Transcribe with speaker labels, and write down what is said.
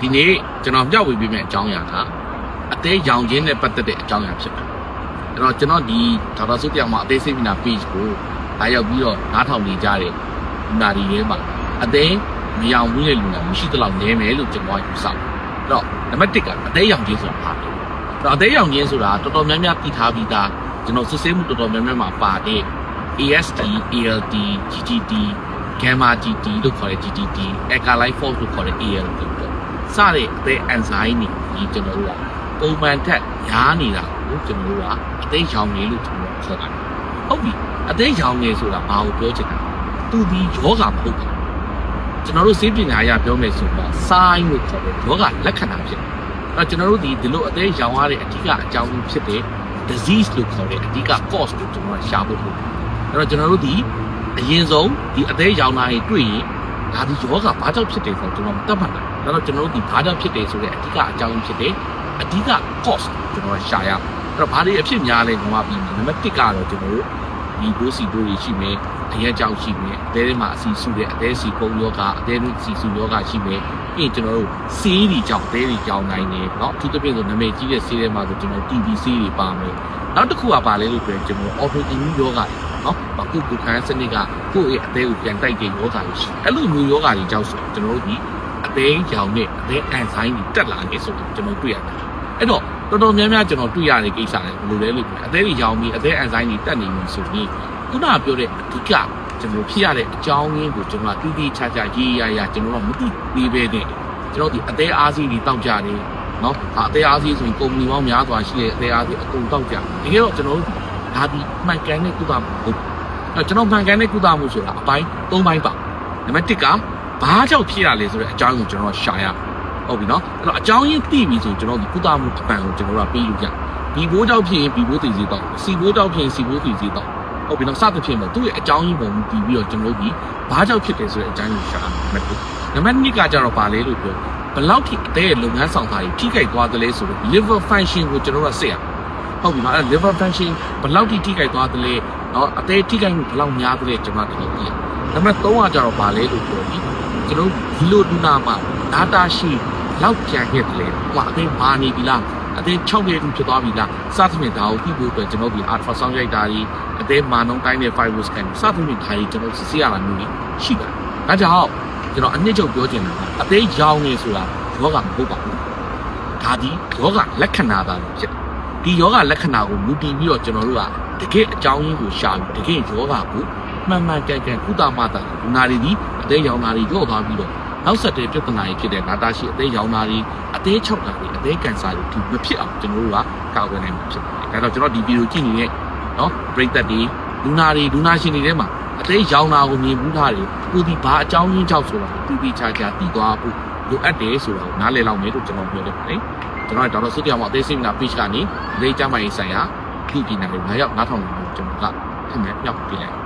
Speaker 1: ဒီနေ့ကျွန်တော်ပြောက်ဝေပေးမယ့်အကြောင်းအရာကအသေးရောင်ချင်းနဲ့ပတ်သက်တဲ့အကြောင်းအရာဖြစ်တယ်အဲ့တော့ကျွန်တော်ဒီဒေါက်တာစုတရားမှာအသေးစိတ်နာ page ကိုလာရောက်ပြီးတော့နားထောင်နေကြတဲ့လူနာတွေထဲမှာအသေးမရောင်ဘူးတဲ့လူနာမရှိသလောက်နည်းမယ်လို့ကျွန်တော်ယူဆတယ်အဲ့တော့နံပါတ်1ကအသေးရောင်ချင်းဆိုတာဘာလဲအဲ့တော့အသေးရောင်ချင်းဆိုတာတော်တော်များများသိထားပြီးသားကျွန်တော်စစ်ဆေးမှုတော်တော်များများမှာပါတဲ့ AST, ALT, GGT, Gamma GT လို့ခေါ်တဲ့ GTT, Alkaline Force လို့ခေါ်တဲ့ ALT ပေါ့စတဲ့အသေး enzyme တွေကျွန်တော်တို့ကပုံမှန်ထက်များနေတာကိုကျွန်တော်တို့ကအသေးရောင်နေလို့ကျွန်တော်ခေါ်တာဟုတ်ပြီအသေးရောင်နေဆိုတာဘာကိုပြောချင်တာသူဒီယောဂမဟုတ်ဘူးကျွန်တော်တို့စေပညာအရပြောမယ်ဆိုတော့ sign လို့ခေါ်တဲ့ယောဂလက္ခဏာဖြစ်တယ်အဲ့တော့ကျွန်တော်တို့ဒီလိုအသေးရောင်ရတဲ့အဓိကအကြောင်းဖြစ်တဲ့ disease လို့ခေါ်တဲ့အဓိက cause ကိုကျွန်တော်ရှာဖို့လုပ်အဲ့တော့ကျွန်တော်တို့ဒီအရင်ဆုံးဒီအသေးရောင်နာတွေတွေ့ရင်ဒါဒီယောဂဘာကြောင့်ဖြစ်တယ်ဆိုတော့ကျွန်တော်မတတ်မှတ်တာဒါတော့ကျွန်တော်တို့ဒီဘာကြောင့်ဖြစ်တယ်ဆိုတဲ့အဓိကအကြောင်းဖြစ်တဲ့အဓိက cause ကျွန်တော်ရှာရအောင်အဲ့တော့ဘာတွေအဖြစ်များလဲကျွန်တော်ပြီးနံပါတ်1ကတော့ကျွန်တော်တို့ဒီဒိုးစီဒိုးတွေရှိမယ်အရက်ကြောက်ရှိမယ်အသေးတွေမှာအစီစုတဲ့အသေးစီကုန်းယောဂအသေးတွေစီစုယောဂရှိမယ်ပြီးရင်ကျွန်တော်တို့ဆေးတွေကြောင့်အသေးတွေကြောင့်နိုင်တယ်เนาะအထူးသဖြင့်ဆိုနာမည်ကြီးတဲ့ဆေးတွေမှာဆိုကျွန်တော် TB ဆေးတွေပါမယ်နောက်တစ်ခုကပါလဲလို့ပြောရင်ကျွန်တော် autoimmune ယောဂเนาะအခုကိုခံစနစ်ကကိုယ့်ရဲ့အသေးကိုပြန်တိုက်တဲ့ယောဂတွေရှိအဲ့လိုမျိုးယောဂတွေကြောင့်ဆိုကျွန်တော်တို့ဒီအသေးရောင်နဲ့အသေး enzyme တွေတက်လာနေဆိုတော့ကျွန်တော်တွေ့ရတယ်အဲ့တော့တော်တော်များများကျွန်တော်တွေ့ရတဲ့ကိစ္စတွေဘယ်လိုလဲလို့ပြောအသေးတွေရောင်ပြီးအသေး enzyme တွေတက်နေပြီဆိုရင်ခုနပြောတဲ့အဓိကကျွန်တော်ဖြစ်ရတဲ့အကြောင်းရင်းကိုကျွန်တော်တိတိကျကျရေးရကျွန်တော်မသိသေးပဲနဲ့ကျွန်တော်ဒီအသေးအားစီးတွေတောက်ကြတယ်เนาะအသေးအားစီးဆိုရင်ကုမ္ပဏီပေါင်းများစွာရှိတဲ့အသေးအားစီးအကုန်တောက်ကြတကယ်တော့ကျွန်တော်ဒါဒီမှန်ကန်တဲ့ကုသမှုဟုတ်အဲ့ကျွန်တော်မှန်ကန်တဲ့ကုသမှုဆိုတာအပိုင်း၃ပိုင်းပါနံပါတ်1ကဘာကြောင့်ဖြစ်ရလဲဆိုတဲ့အကြောင်းကိုကျွန်တော်ရှာရဟုတ်ပြီเนาะအဲ့တော့အကြောင်းရင်းသိပြီဆိုကျွန်တော်ဒီကုသမှုအပံကိုကျွန်တော်ပေးလို့ရဒီဘိုးကြောင့်ဖြစ်ရင်ဒီဘိုးသိစေတော့စီဘိုးကြောင့်ဖြစ်ရင်စီဘိုးသိစေတော့ဟုတ်ပြီနော်စသဖြင့်ပေါ့သူ့ရဲ့အကြောင်းရင်းပုံပြီးပြီးတော့ကျွန်တော်တို့ဒီဘာကြောင့်ဖြစ်တယ်ဆိုတဲ့အကြောင်းကိုရှာမှတ်တယ်နံပါတ်2ကကြတော့ဗာလဲလို့ပြောဘယ်လောက်ထိအသေးရဲ့လုပ်ငန်းဆောင်တာကြီးထိခိုက်သွားသလဲဆိုတော့ liver function ကိုကျွန်တော်တို့စစ်ရဟုတ်ပြီနော်အဲ့ liver function ဘယ်လောက်ထိထိခိုက်သွားသလဲနော်အသေးထိခိုက်မှုဘယ်လောက်များသလဲကျွန်တော်တို့သိရနံပါတ်3ကကြတော့ဗာလဲလို့ပြောပြီးကျွန်တော်ဒီလိုဒုနာမှာ data ရှိလောက်ကြံခဲ့တယ်လေဟိုအသေးမာနေပြီလားအသေး6ရက်ဖြစ်သွားပြီလားစသဖြင့်ဒါကိုပြီးဖို့အတွက်ကျွန်တော်ဒီ alpha sound ရိုက်တာကြီးအသေးမာနှုံးတိုင်းတဲ့ fibro scan စသဖြင့်ဒါကြီးကျွန်တော်စစ်ဆေးရတာမျိုးကြီးရှိပါတယ်ဒါကြောင့်ကျွန်တော်အနှစ်ချုပ်ပြောချင်တာအသေးရောင်နေဆိုတာယောဂမဟုတ်ပါဘူးဒါဒီယောဂလက္ခဏာသာဖြစ်ဒီယောဂလက္ခဏာကိုမူတည်ပြီးတော့ကျွန်တော်တို့ကတကယ်အကြောင်းရင်းကိုရှာပြီးတကယ်ယောဂကိုမှန်မှန်ကန်ကန်ကုသမှသာလူနာတွေဒီအသေးရောင်နာတွေရော့သွားပြီးတော့နောက်ဆက်တွဲပြဿနာတွေဖြစ်တဲ့နာတာရှိအသေးရောင်နာတွေအသေး၆တာတွေအသေးကန်ဆာတွေဒီမဖြစ်အောင်ကျွန်တော်တို့ကကာကွယ်နိုင်မှာဖြစ်တယ်ဒါတော့ကျွန်တော်ဒီဗီဒီယိုကြည့်နေတဲ့နော်ပရိသတ်တွေလူနာရှင်တွေထဲမှာအသေးရောင်နာကိုမြင်မှုထားတယ်ကိုဒီဘာအကြောင်းရင်းကြောင့်ဆိုတာတူတူချာချာသိသွားဖို့လိုအပ်တယ်ဆိုတာကိုနားလည်လောက်မယ်လို့ကျွန်တော်ပြောတယ်ခင်ကျွန်တော်ဒေါက်တာစုတရားမှာအသေးစိတ်နာ page ကနေအသေးကျမ်းမာရေးဆိုင်ရာဒီပညာတွေလာရောက်နားထောင်နေလို့ကျွန်တော်ကထင်မှန်ပြောက်ပြလိုက်